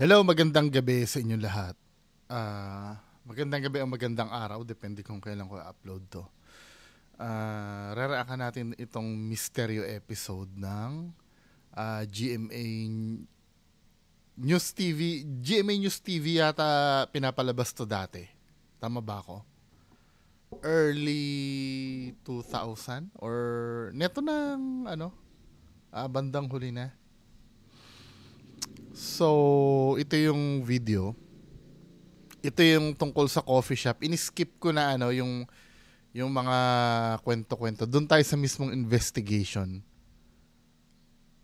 Hello, magandang gabi sa inyong lahat. Magandang gabi o magandang araw, depende kung kailan ko upload to. Raraakan natin itong misteryo episode ng GMA News TV. GMA News TV yata pinapalabas to dati. Tama ba ako? Early 2000 or neto ng bandang huli na. So, ito yung video. Ito yung tungkol sa coffee shop. Ini-skip ko na yung mga kwento-kwento. Doon tayo sa mismong investigation.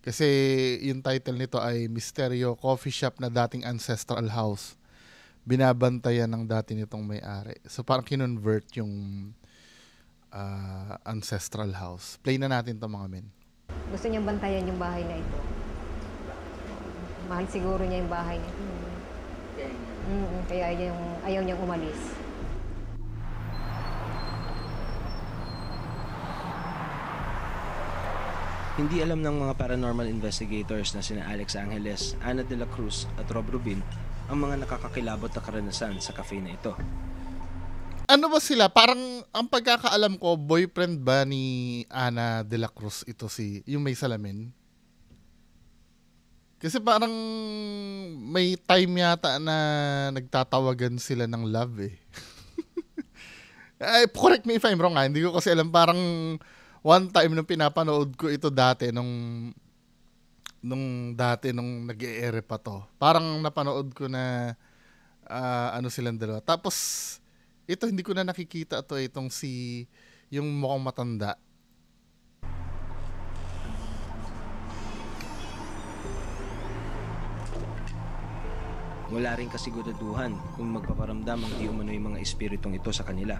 Kasi yung title nito ay Misteryo Coffee Shop na dating ancestral house. Binabantayan ng dati nitong may-ari. So parang kinonvert yung ancestral house. Play na natin to mga men. Gusto niyang bantayan yung bahay na ito. Mahal siguro niya yung bahay niya. Kaya ayaw niyang umalis. Hindi alam ng mga paranormal investigators na sina Alex Angeles, Ana de la Cruz at Rob Rubin ang mga nakakakilabot na karanasan sa cafe na ito. Ano ba sila? Parang ang pagkakaalam ko, boyfriend ba ni Ana de la Cruz ito yung may salamin? Kasi parang may time yata na nagtatawagan sila ng love eh. Ay, correct me if I'm wrong ha. Hindi ko kasi alam. Parang one time nung pinapanood ko ito dati, nung nag-e-ere pa to. Parang napanood ko na silang dalawa. Tapos, ito hindi ko na nakikita to itong yung mukhang matanda. Wala rin kasiguraduhan kung magpaparamdam ang di umano'y mga espiritong ito sa kanila.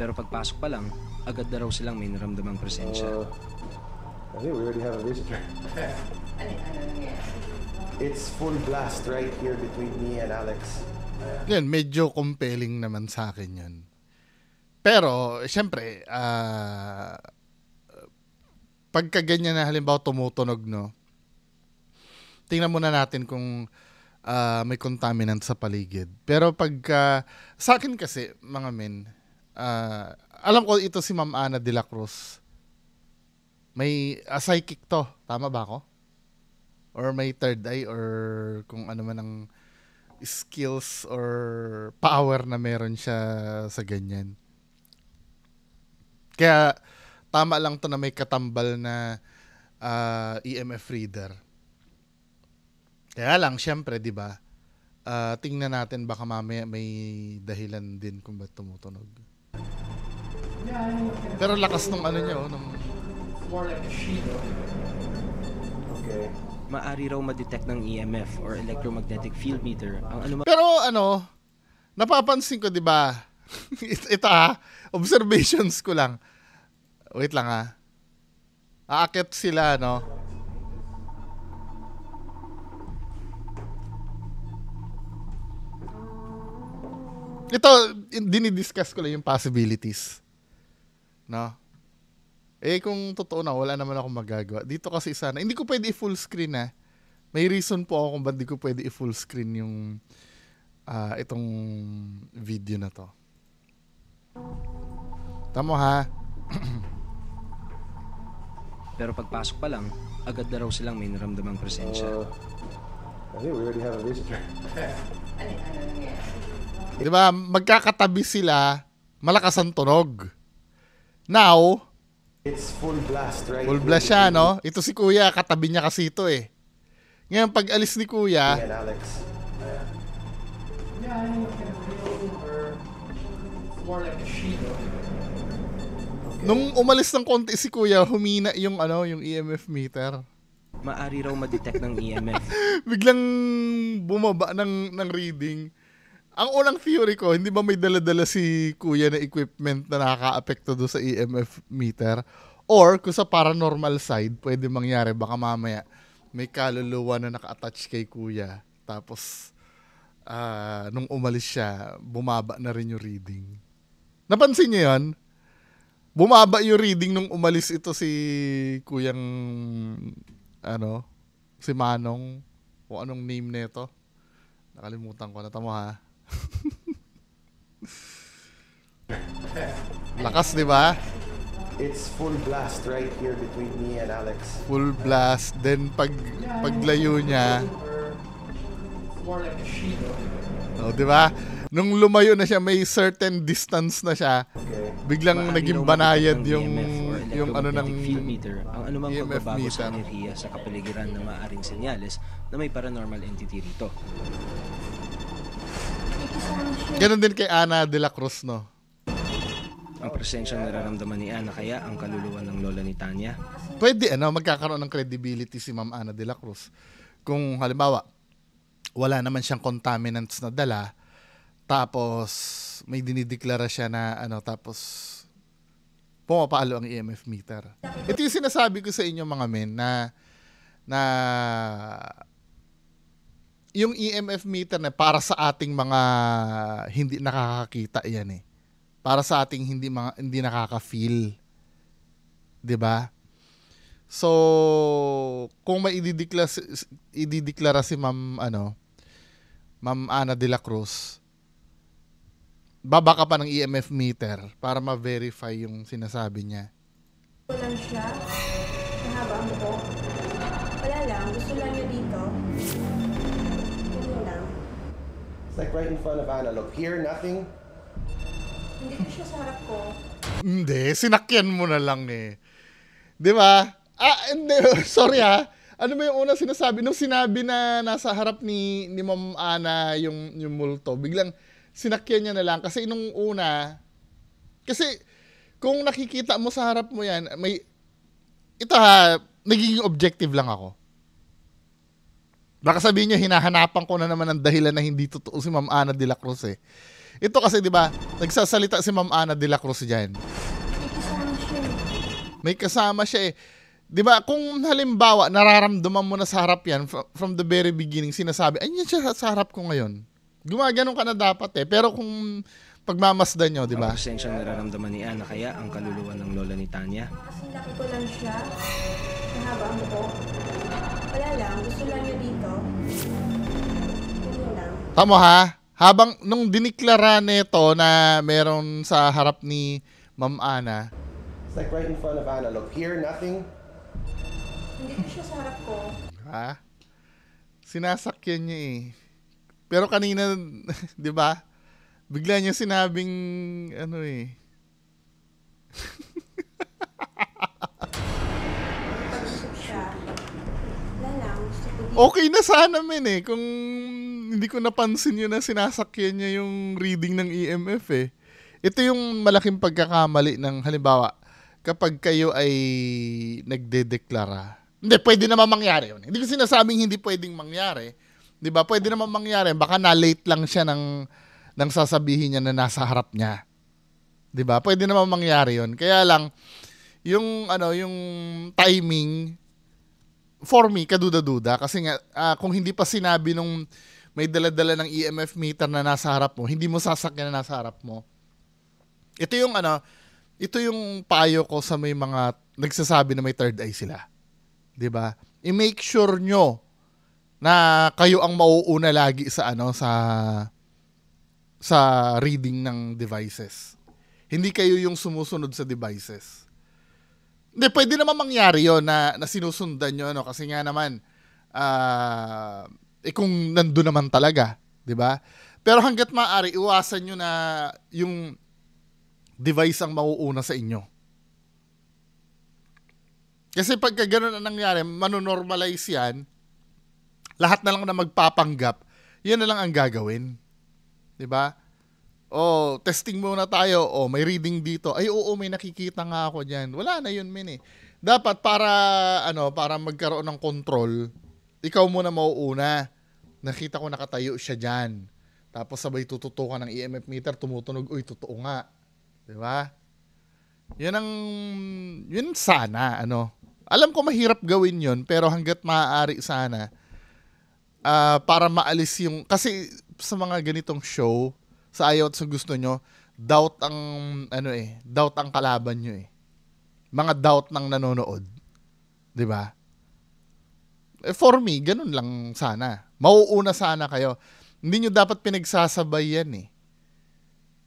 Pero pagpasok pa lang, agad na raw silang may naramdamang presensya. I think we already have a visitor. It's full blast right here between me and Alex. Yan, medyo compelling naman sa akin yun. Pero, syempre, pagka ganyan na halimbawa tumutunog, no, tingnan muna natin kung may contaminant sa paligid. Pero pagka, sa akin kasi, mga men, alam ko ito si Ma'am Ana de la Cruz. May psychic to. Tama ba ako? Or may third eye or kung ano man ang skills or power na meron siya sa ganyan. Kaya tama lang to na may katambal na EMF reader. Kaya lang, syempre, di ba? Tingnan natin baka mamaya may dahilan din kung ba't tumutunog. Pero lakas nung ano niya, nung more like a sheet. Okay. Maari raw ma-detect ng EMF or electromagnetic field meter ang anumang pero napapansin ko, di ba? Ito observations ko lang. Wait lang Aakit sila, no? Ito, dinidiscuss ko lang yung possibilities. No? Kung totoo na, wala naman akong magagawa. Dito kasi sana, hindi ko pwede i-full screen May reason po ako kung ba't di ko pwede i-full screen yung itong video na to. Tamo ha. pero pagpasok pa lang, agad na raw silang may naramdamang presensya. I think we already have a visitor. Di ba, magkakatabi sila, malakas ang tunog. Now, It's full blast right full here blast siya, between no? Ito si Kuya, katabi niya kasi ito eh. Ngayon, pag alis ni me Kuya, and Alex. Yeah, I know what kind of real or more like a sheet. nung umalis ng konti si Kuya, humina yung EMF meter. Maari raw ma-detect ng EMF Biglang bumaba ng reading. Ang unang theory ko, hindi ba may dala-dala si Kuya na equipment na nakaka-apekto doon sa EMF meter? Or kung sa paranormal side, pwede mangyari, baka mamaya may kaluluwa na naka-attach kay kuya. Tapos, nung umalis siya, bumaba na rin yung reading. Napansin niyo yun? Bumaba yung reading nung umalis ito si kuyang, si Manong, o anong name nito. Nakalimutan ko na, tamo ha. Lakas, di ba? It's full blast right here between me and Alex. Full blast. Then paglayo niya, It's more like a shield. oh, di ba? Nung lumayo na siya, may certain distance na siya. Okay. Biglang Maaari naging raw banayad mapitat ng yung EMF or yung ano ng electromagnetic field meter ang anumang EMF pagbabago sa meter. enerhiya sa kapaligiran ng maaaring senyales na may paranormal entity rito. Ganon din kay Ana de la Cruz, no? Ang presensyang nararamdaman ni Ana kaya ang kaluluwa ng lola ni Tanya. Pwede, magkakaroon ng credibility si Ma'am Ana de la Cruz. Kung halimbawa, wala naman siyang contaminants na dala, tapos may dinideklara siya na tapos pumapalo ang EMF meter. Ito yung sinasabi ko sa inyo mga men na yung EMF meter na para sa ating mga hindi nakakakita yan eh. Para sa ating hindi nakaka-feel. 'Di ba? So, kung may idideklara si Ma'am Ana de la Cruz, babaka pa ng EMF meter para ma-verify yung sinasabi niya. Lang siya. Mahaba ang buhok. Wala lang. Gusto lang niya dito. Ganyan lang. It's like right in front of Anna. Look, here, nothing. Hindi ko siya sa harap ko. Hindi, sinakyan mo na lang eh. 'Di ba? Hindi, sorry ha. Ano ba yung una sinasabi? Nung sinabi na nasa harap ni Ma'am Ana yung multo, biglang sinakyan niya na lang. Kasi nung una, kasi kung nakikita mo sa harap mo yan, ito ha, nagiging objective lang ako. Baka sabihin niyo, hinahanapan ko na naman ang dahilan na hindi totoo si Ma'am Ana de la Cruz eh. Ito kasi, di ba, nagsasalita si Ma'am Ana de la Cruz dyan. May kasama siya. May kasama siya eh. Di ba, kung halimbawa, nararamdaman mo na sa harap yan, from the very beginning, sinasabi, ay, yan siya sa harap ko ngayon. Gumaganon ka na dapat eh. Pero kung pagmamasdan nyo, di ba? Ang presensyang nararamdaman ni Ana kaya ang kaluluwa ng lola ni Tanya. Kasi laki ko lang siya. Mahaba ang buhok. Wala lang. Gusto lang niya dito. Ganyan lang. Tamo ha? Habang nung diniklara nito na meron sa harap ni Ma'am Ana, It's like right in front of Anna. Look, here, nothing. Hindi ko siya sa harap ko. ha? Sinasakyan niya eh. Pero kanina, 'di ba? Bigla niya sinabing Pag-isip siya. Wala lang. Gusto ko dito. Okay na sana men eh kung hindi ko napansin yun na sinasakyan niya yung reading ng EMF eh. Ito yung malaking pagkakamali ng halimbawa kapag kayo ay nagdedeklara. Hindi, pwede naman mangyari yun. Hindi ko sinasabing hindi pwedeng mangyari. 'Di ba? Pwede naman mangyari. Baka na-late lang siya ng sasabihin niya na nasa harap niya. 'Di ba? Pwede naman mangyari yun. Kaya lang yung yung timing for me kaduda-duda kasi nga kung hindi pa sinabi nung may dala-dala ng EMF meter na nasa harap mo, hindi mo sasakyan na nasa harap mo. Ito yung payo ko sa may mga nagsasabi na may third eye sila. 'Di ba? I-make sure nyo na kayo ang mauuna lagi sa reading ng devices. Hindi kayo yung sumusunod sa devices. Hindi, pwede naman mangyari yon na sinusundan nyo kasi nga naman kung nandun naman talaga, 'di ba? Pero hangga't maaari iwasan nyo na yung device ang mauuna sa inyo. Kasi pagka gano'n ang nangyari, manonormalize yan, lahat na lang na magpapanggap, yan na lang ang gagawin. 'Di ba? Testing muna tayo. May reading dito. Ay, oo, may nakikita nga ako diyan. Wala na 'yun, men eh. Dapat para magkaroon ng control, ikaw muna mauuna. Nakita ko nakatayo siya diyan. Tapos sabay tututukan ng EMF meter, tumutunog, uy, totoo nga. 'Di ba? Yun sana, ano. Alam ko mahirap gawin yun, pero hanggat maaari sana, para maalis yung, kasi sa mga ganitong show, sa ayaw at sa gusto nyo, doubt ang, doubt ang kalaban nyo eh. Mga doubt ng nanonood. 'Di ba? For me, ganun lang sana. Mauuna sana kayo. Hindi nyo dapat pinagsasabay yan eh.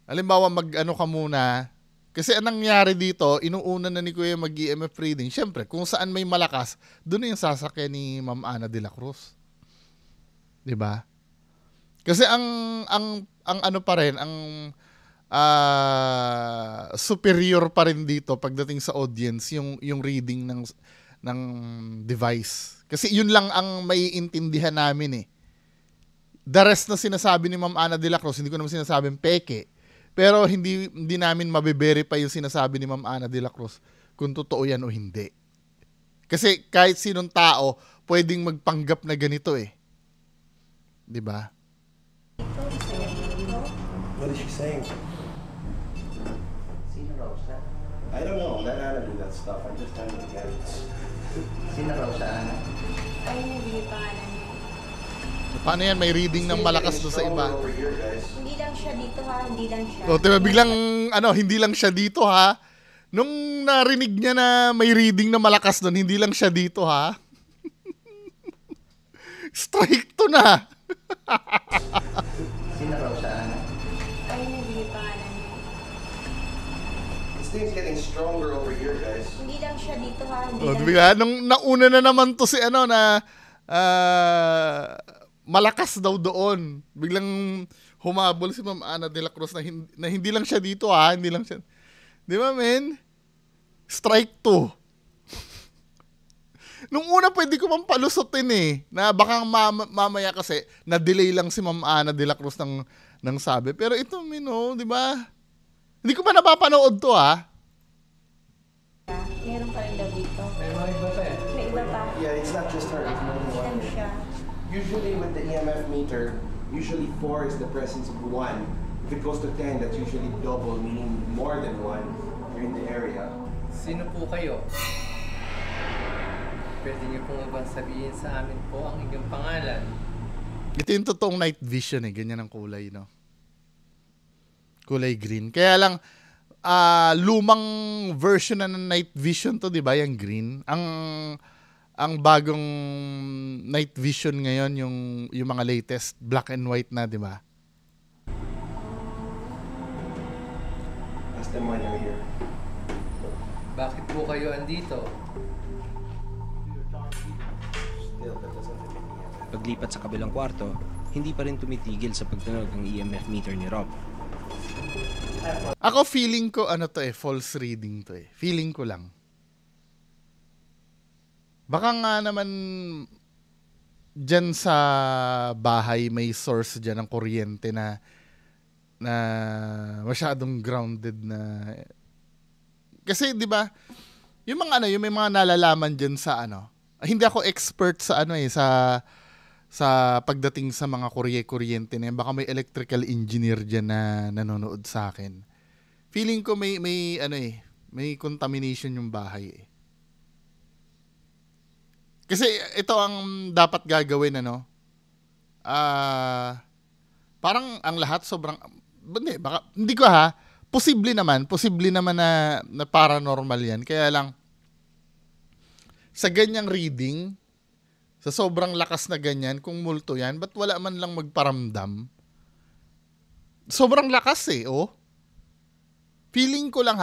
Halimbawa, mag-ano ka muna. Kasi anong nangyari dito, inuuna na ni Kuya mag-EMF reading. Siyempre, kung saan may malakas, doon na yung sasakyan ni Ma'am Ana de la Cruz. 'Di ba? Kasi ang ano pa rin, ang superior pa rin dito pagdating sa audience yung reading ng device. Kasi yun lang ang maiintindihan namin eh. The rest na sinasabi ni Ma'am Ana de la Cruz, hindi ko naman sinasabing peke. Pero hindi namin mabe-verify yung sinasabi ni Ma'am Ana de la Cruz kung totoo yan o hindi. Kasi kahit sinong tao, pwedeng magpanggap na ganito eh. 'Di ba? What is she saying? I don't know. Let Anna do that stuff. I'm just telling you guys. Sino raw siya, Ana? Ay, hindi pangalan niya. So, paano yan? May reading ng malakas doon sa iba. Over here, guys. Hindi lang siya dito ha, hindi lang siya. O, diba, biglang, hindi lang siya dito ha. Nung narinig niya na may reading na malakas doon, hindi lang siya dito ha. Strike to na. Sino raw siya, Ana? Ay, hindi pangalan niya. This thing's getting stronger over here, guys. Hindi lang siya dito ha, hindi O, lang diba, nung nauna na naman to si na malakas daw doon. Biglang humabol si Ma'am Ana de la Cruz na hindi lang siya dito ha, hindi lang siya. Di ba, men? Strike 2. Nung una pwede ko pang palusutin eh, na baka mamaya kasi na-delay lang si Ma'am Ana de la Cruz ng sabi. Pero ito, di ba? Hindi ko pa napapanood to ha. meron pa rin daw dito. May mga iba pa eh. May iba pa. Yeah, it's not just her. It's more than Hindi one. lang siya. Usually with the EMF meter, usually 4 is the presence of 1. If it goes to 10, that's usually double, meaning more than 1 here in the area. Sino po kayo? Pwede niyo pong ba sabihin sa amin po ang inyong pangalan? Ito yung totoong night vision eh. Ganyan ang kulay, no? Kulay green. Kaya lang, lumang version na ng night vision to, di ba? Yung green. Ang bagong night vision ngayon, yung mga latest black and white na, di ba? That's the one you're here. Bakit po kayo andito? Still, that doesn't fit in the EMF. Paglipat sa kabilang kwarto, hindi pa rin tumitigil sa pagtunog ng EMF meter ni Rob. Ako feeling ko, false reading to eh. Feeling ko lang. Baka nga naman dyan sa bahay may source dyan ng kuryente na masyadong grounded na. Kasi 'di ba? Yung mga yung may mga nalalaman dyan sa hindi ako expert sa sa pagdating sa mga kuryente na yan. Baka may electrical engineer dyan na nanonood sa akin. Feeling ko may contamination yung bahay eh. Kasi ito ang dapat gagawin parang ang lahat sobrang hindi ko posible naman na paranormal yan. Kaya lang sa ganyang reading, sa sobrang lakas na ganyan, kung multo yan, ba't wala man lang magparamdam? Sobrang lakas eh, oh. Feeling ko lang.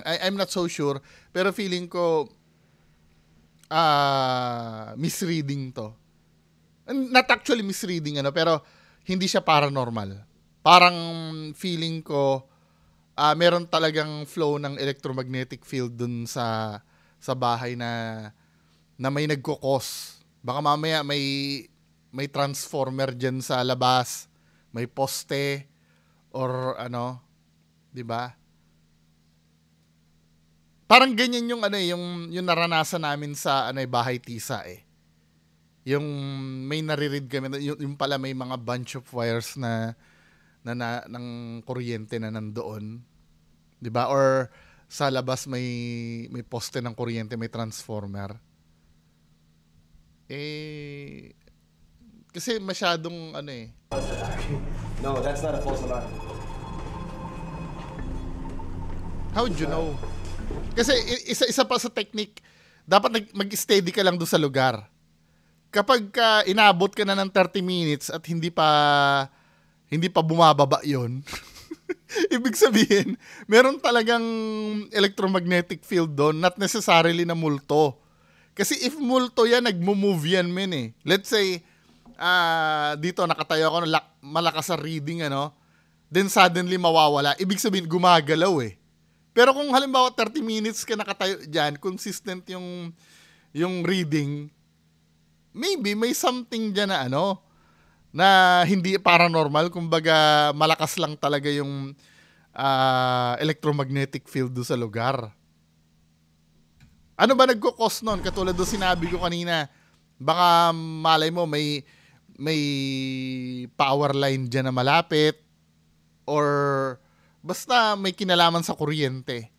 I'm not so sure, pero feeling ko misreading to. Not actually misreading pero hindi siya paranormal. Parang feeling ko meron talagang flow ng electromagnetic field dun sa bahay na may nagkukos. Baka mamaya may transformer dyan sa labas, may poste or 'di ba? Parang ganyan yung yung naranasan namin sa bahay tisa eh. Yung may nariread kami yung pala may mga bunch of wires na ng kuryente na nandoon. 'Di ba? Or sa labas may poste ng kuryente, may transformer. Kasi masyadong ano eh. No, that's not a false alarm. How'd you know? Kasi isa pa sa technique, dapat mag-steady ka lang doon sa lugar. Kapag inabot ka na ng 30 minutes at hindi pa bumababa yon, ibig sabihin, meron talagang electromagnetic field doon, not necessarily na multo. Kasi if multo yan, nagmo-move yan, men eh. Let's say, dito nakatayo ako, malakas sa reading, ano, then suddenly mawawala. Ibig sabihin, gumagalaw eh. Pero kung halimbawa 30 minutes ka nakatayo dyan, consistent yung reading, maybe may something dyan na ano, na hindi paranormal, kumbaga malakas lang talaga yung electromagnetic field do sa lugar. Ano ba nagko-cause nun? Katulad doon sinabi ko kanina, baka malay mo may power line dyan na malapit or basta may kinalaman sa kuryente.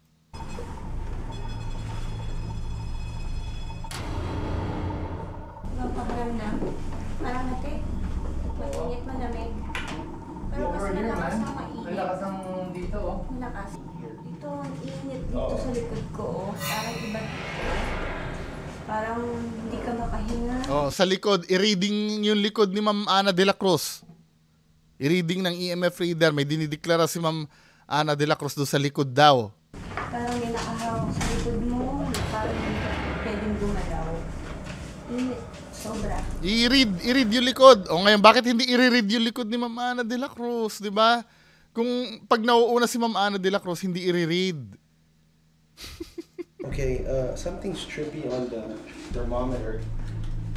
Paparamdam. Parang natin. Mainit, malamig. Pero mas malakas ang mainit. Malakas ang dito, oh. Malakas. Dito, ang init dito sa likod ko. Oh. Parang iba. Parang hindi ka makahinga. Oh, sa likod, i-reading yung likod ni Ma'am Ana de la Cruz. I-reading ng EMF reader, may dinideklara si Ma'am Ana de la Cruz doon sa likod daw. Parang may nakahawak sa likod mo. Parang hindi ka pwedeng gumalaw. Init. Sobra. I-read yung likod. O ngayon, bakit hindi i-read yung likod ni Ma'am Ana de la Cruz, di ba? Kung pag nauuna si Ma'am Ana de la Cruz, hindi i-read. Okay, something's trippy on the thermometer.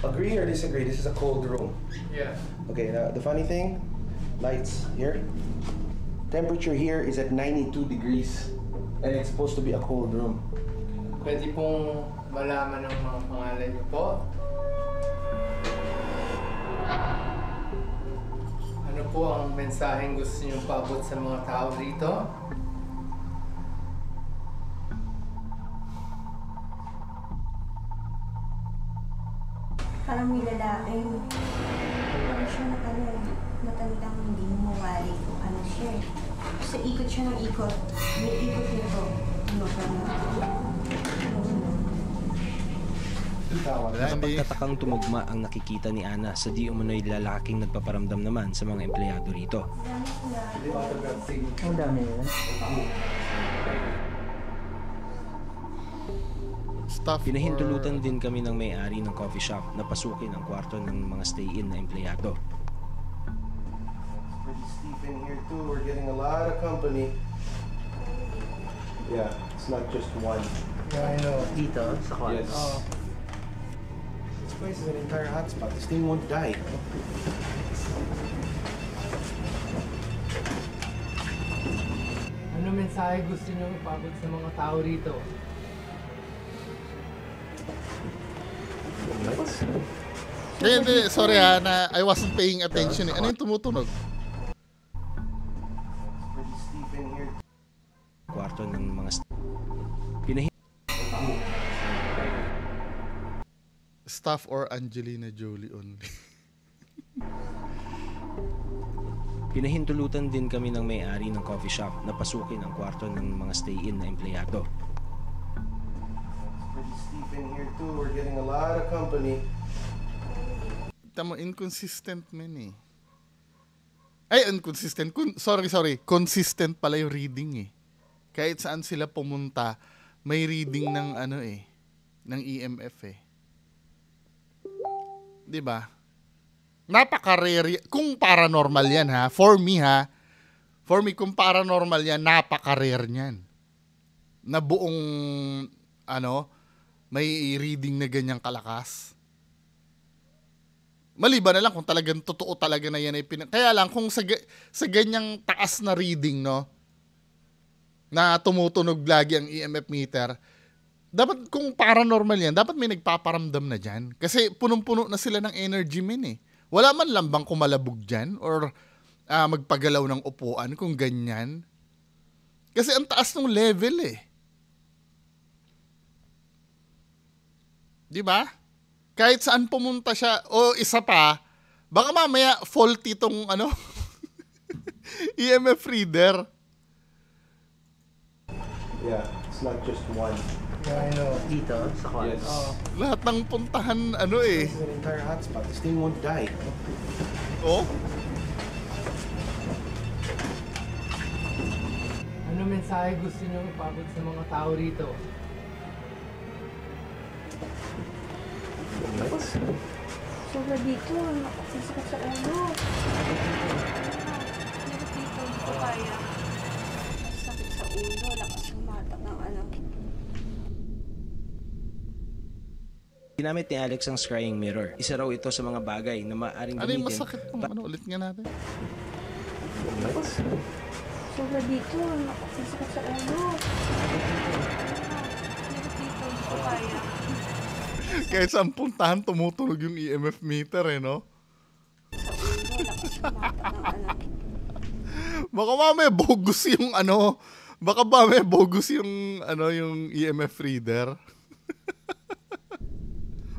Agree or disagree? This is a cold room. Yeah. Okay, now the funny thing, lights here. Temperature here is at 92 degrees and it's supposed to be a cold room. Pwede pong malaman ng mga pangalan niyo po. Ano po ang mensaheng gusto niyo paabot sa mga tao dito? Parang may lalaki. Parang siya matandang hindi mo mawari kung ano siya. Basta ikot siya ng ikot. May ikot nito. Ano ka na? Wala, hindi. Pagkatakang tumugma ang nakikita ni Ana sa di umano'y lalaking nagpaparamdam naman sa mga empleyado rito. Ang dami yun. Stuff Pinahintulutan din kami ng may-ari ng coffee shop na pasukin ang kwarto ng mga stay-in na empleyado. It's pretty steep in here too. We're getting a lot of company. Yeah, it's not just one. Yeah, I know. Dito, sa Yes. This place is an entire hotspot. This thing won't die. Ano mensahe gusto niyo ipaabot sa mga tao rito? Hindi, sorry ha, na I wasn't paying attention eh. Ano yung tumutunog? It's pretty steep in here. Kwarto ng mga Staff or Angelina Jolie only? Pinahintulutan din kami ng may-ari ng coffee shop na pasukin ang kwarto ng mga stay-in na empleyado. It's pretty steep in here too. We're getting a lot of company. Tamo, inconsistent men eh. Ay, inconsistent. Sorry. Consistent pala yung reading eh. Kahit saan sila pumunta, may reading ng ano eh, ng EMF eh. 'Di ba? Napaka-rare. Kung paranormal yan ha, for me kung paranormal yan, napaka-rare niyan. Na buong ano, may reading na ganyang kalakas. Maliban na lang kung talagang totoo talaga na yan ay kaya lang kung sa ganyang taas na reading, no, na tumutunog lagi ang EMF meter, dapat kung paranormal yan, dapat may nagpaparamdam na dyan. Kasi punong-puno na sila ng energy men eh. Wala man lang bang kumalabog dyan or magpagalaw ng upuan kung ganyan. Kasi ang taas ng level eh. Di ba? Kahit saan pumunta siya, o isa pa, baka mamaya faulty tong ano, EMF reader. Yeah, it's not just one. Yeah, I know. Dito, sa kwarto. Oh, Lahat ng puntahan, ano eh. It's an entire hotspot. This thing won't die. Oh, ano mensahe gusto niyo ipabot sa mga tao rito? Sobra dito. Nakasasakit sa ulo. Pero dito, hindi ko kaya. Sakit sa ulo. Lakas humatak ng ano. Ginamit ni Alex ang scrying mirror. Isa raw ito sa mga bagay na maaaring ano yung gamitin masakit mo? Ano, ulit nga natin. Sobra dito. Nakasasakit sa ulo. Pero dito, hindi ko kaya. Kahit saan puntahan, tumutunog yung EMF meter eh, no? Sa ulo. Lakas humatak ng ano. Baka mamaya bogus yung ano, baka mamaya bogus yung ano, yung EMF reader.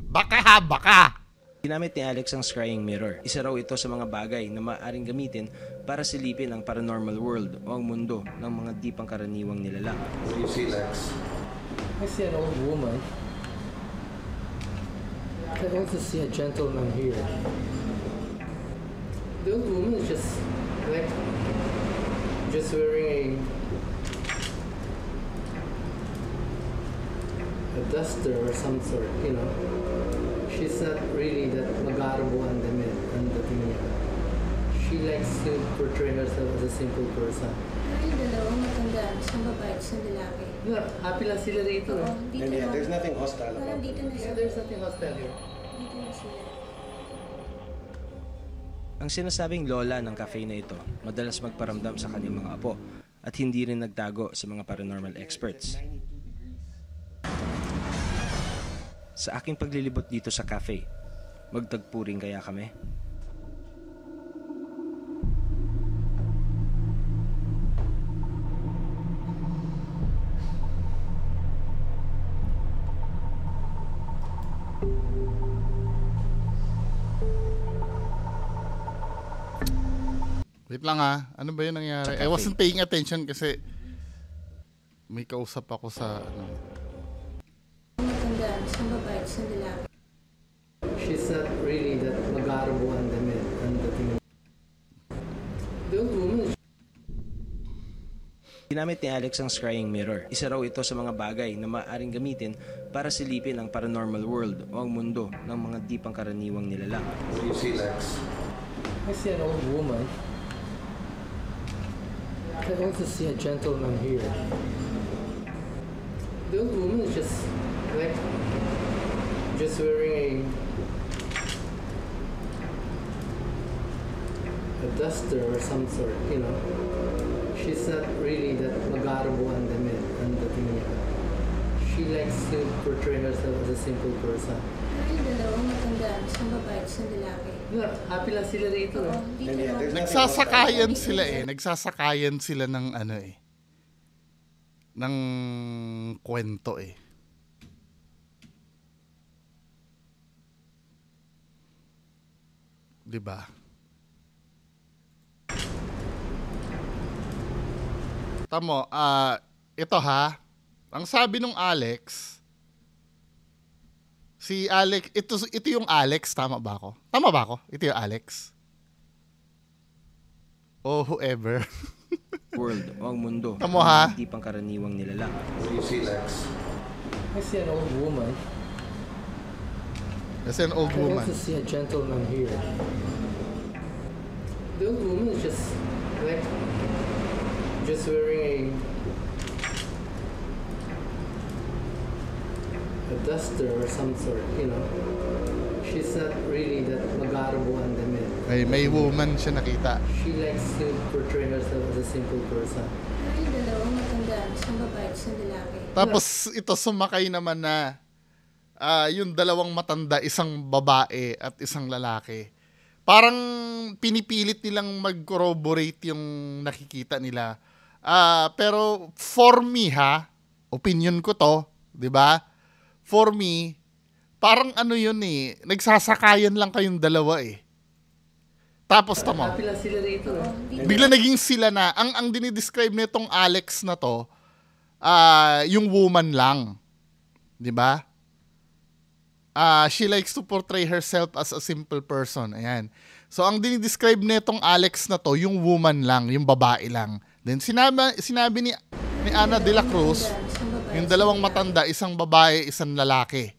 Baka ha, baka. Ginamit ni Alex ang scrying mirror. Isa raw ito sa mga bagay na maaaring gamitin para silipin ang paranormal world o ang mundo ng mga di pangkaraniwang nilalang. What do you see, Lex? I see an old woman. I also see a gentleman here. The old woman is just like wearing a duster or some sort, you know. She's not really that magarbo ang dating niya. She likes to portray herself as a simple person. Yung dalawang matanda, isang babae, isang lalaki. Yeah, happy lang sila rito. Oo, Eh. dito And yeah, na. there's nothing hostile Parang about dito it. na Yeah, sila. there's nothing hostile here. Dito na sila. Ang sinasabing lola ng cafe na ito, madalas magparamdam sa kanyang mga apo at hindi rin nagtago sa mga paranormal experts. Sa aking paglilibot dito sa cafe, magtagpo rin kaya kami? Wait lang ha, ano ba yun nangyari? Sa I cafe. wasn't paying attention kasi may kausap ako sa ano. Matanda, isang babae, isang lalaki. She's not really that magarbo ang dating niya. The old woman is Ginamit ni Alex ang scrying mirror. Isa raw ito sa mga bagay na maaaring gamitin para silipin ang paranormal world o ang mundo ng mga di pangkaraniwang nilalang. What do you see, Lex? I see an old woman. I also see a gentleman here. The old woman is just like wearing a duster or some sort, you know. She's not really that magarbo ang dating niya. She likes to portray herself as a simple person. Yung dalawang matanda, isang babae, isang lalaki. Yeah, happy lang sila rito. Oo, Eh. dito And yeah, na. there's nothing Nagsasakayan sila eh. Nagsasakayan sila ng ano eh. Ng kwento eh. Diba? Tamo, ito ha. Ang sabi nung Alex, si Alex, ito yung Alex, tama ba ako? Tama ba ako? Ito yung Alex? O whoever. World o ang mundo Tamo, ng ha? mga di pangkaraniwang nilalang. What do you see, Lex? I see an old woman. Kasi an old I woman. also see a gentleman here. The old woman is just like wearing a duster or some sort, you know. She's not really that magarbo ang May woman siya nakita. She likes to portray herself as a simple person. Yung dalawang matanda, isang babae, isang lalaki. Tapos ito sumakay naman na yung dalawang matanda, isang babae at isang lalaki. Parang pinipilit nilang mag-corroborate yung nakikita nila. Pero for me ha, opinion ko to, 'di ba? For me, parang ano yun eh, nagsasakayan lang kayong dalawa eh. Tapos tamo, Happy lang sila rito eh. bigla naging sila na. Ang dinidescribe nitong Alex na to, yung woman lang. 'Di ba? She likes to portray herself as a simple person. Ayan. So ang dinidescribe nitong Alex na to, yung woman lang, yung babae lang. Then sinabi ni Ana de la Cruz, yung dalawang matanda, isang babae, isang lalaki.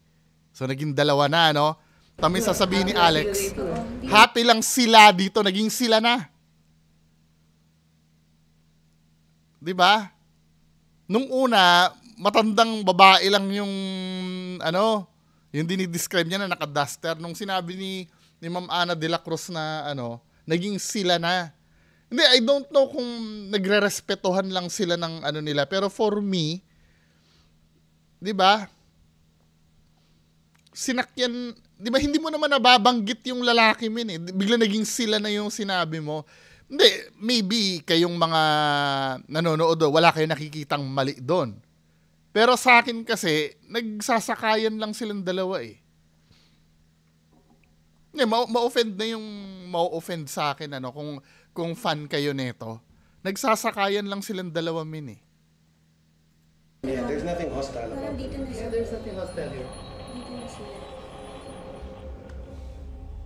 So naging dalawa na, no? Tami sasabihin ni Alex, happy lang sila dito, naging sila na. 'Di ba? Nung una, matandang babae lang yung ano, yung dinidescribe niya na naka-duster. Nung sinabi ni Ma'am Ana de la Cruz na ano, naging sila na. Hindi, I don't know kung nagrerespetuhan lang sila ng ano nila, pero for me, 'di ba? Sinakyan, 'di ba, hindi mo naman nababanggit yung lalaki min eh. Bigla naging sila na yung sinabi mo. Hindi, maybe kayong mga nanonood wala kayong nakikitang mali doon. Pero sa akin kasi, nagsasakayan lang silang dalawa eh. Ma-offend na yung ma-offend sa akin ano kung fan kayo nito. Nagsasakayan lang silang dalawa min eh. Yeah, there's nothing hostile about it. Nandito na Yeah, sila. there's something hostile here. Dito na sila.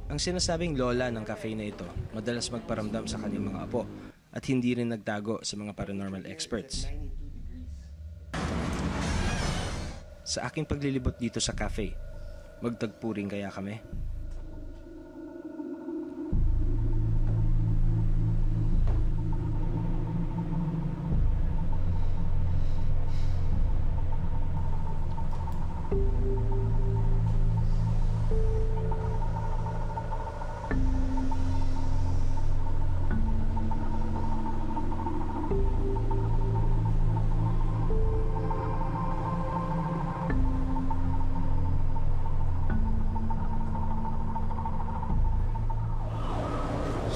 Ang sinasabing lola ng cafe na ito, madalas magparamdam sa kanyang mga apo at hindi rin nagtago sa mga paranormal experts. Sa aking paglilibot dito sa cafe, magtagpo rin kaya kami?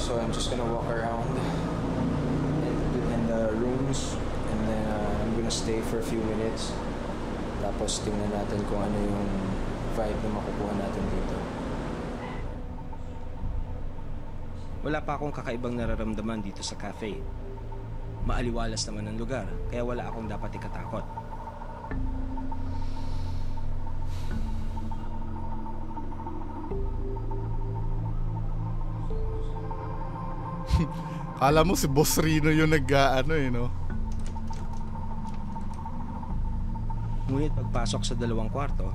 So I'm just gonna walk around in the rooms and then I'm gonna stay for a few minutes. Tapos tingnan natin kung ano yung vibe na makukuha natin dito. Wala pa akong kakaibang nararamdaman dito sa cafe. Maaliwalas naman ang lugar, kaya wala akong dapat ikatakot. Kala mo si Boss Rino yung nag-ano eh, no? Ngunit pagpasok sa dalawang kwarto,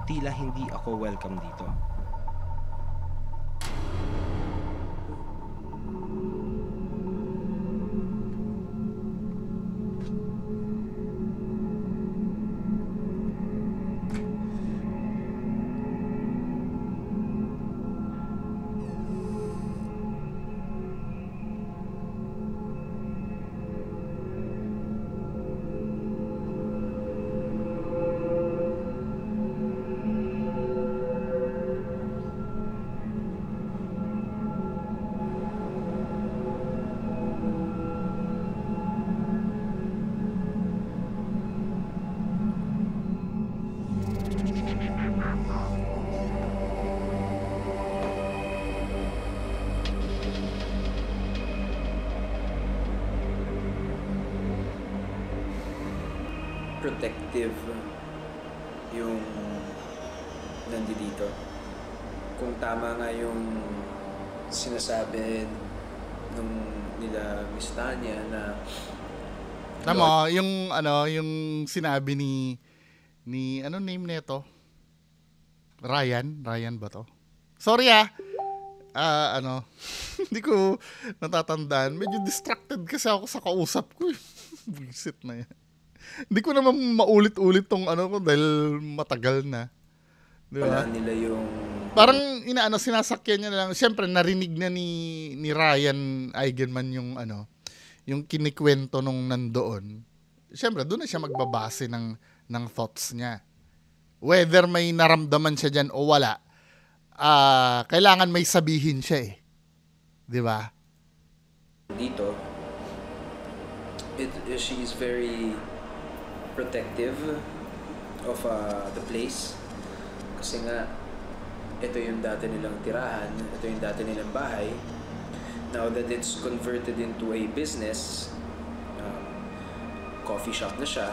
tila hindi ako welcome dito. Protective yung nandito. Kung tama nga yung sinasabi nung nila Miss Tanya na Tama, yung ano, yung sinabi ni ano name nito? Ryan ba to? Sorry ano, hindi ko natatandaan. Medyo distracted kasi ako sa kausap ko. Buisit na yan. Hindi ko naman maulit-ulit tong ano ko dahil matagal na. Diba? wala nila yung Parang sinasakyan niya na lang. Siyempre narinig na ni Ryan Eigenman yung ano, yung kinikwento nung nandoon. Siyempre doon na siya magbabase ng thoughts niya. Whether may naramdaman siya diyan o wala, kailangan may sabihin siya eh. 'Di ba? dito. She's very protective of the place Kasi nga, ito yung dati nilang tirahan, ito yung dati nilang bahay. Now that it's converted into a business, coffee shop na siya,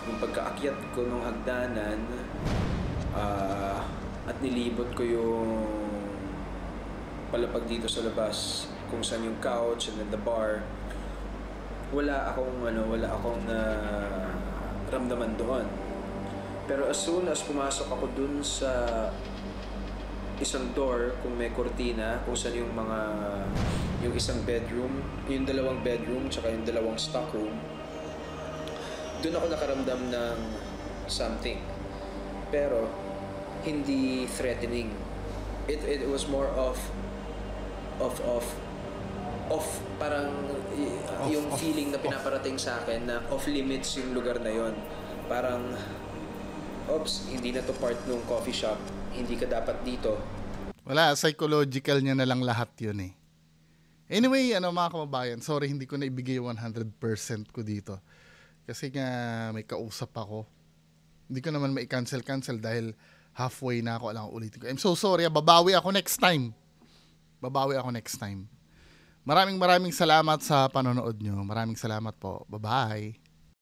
yung pagkaakyat ko nung hagdanan, at nilibot ko yung palapag dito sa labas, kung saan yung couch and then the bar, wala akong ramdaman doon. Pero as soon as pumasok ako dun sa isang door, kung may kortina, kung saan yung isang bedroom, yung dalawang bedroom, tsaka yung dalawang stock room, dun ako nakaramdam ng something. Pero hindi threatening. It was more of parang yung feeling na pinaparating sa akin na off limits yung lugar na yon. Parang oops, hindi na to part ng coffee shop. Hindi ka dapat dito. Wala, psychological niya na lang lahat yun eh. Anyway, mga kababayan, sorry hindi ko na ibigay 100% ko dito. Kasi nga may kausap ako. Hindi ko naman mai-cancel dahil halfway na ako. Alam ko ulitin ko. I'm so sorry. Babawi ako next time. Maraming salamat sa panonood nyo. Maraming salamat po. Bye-bye.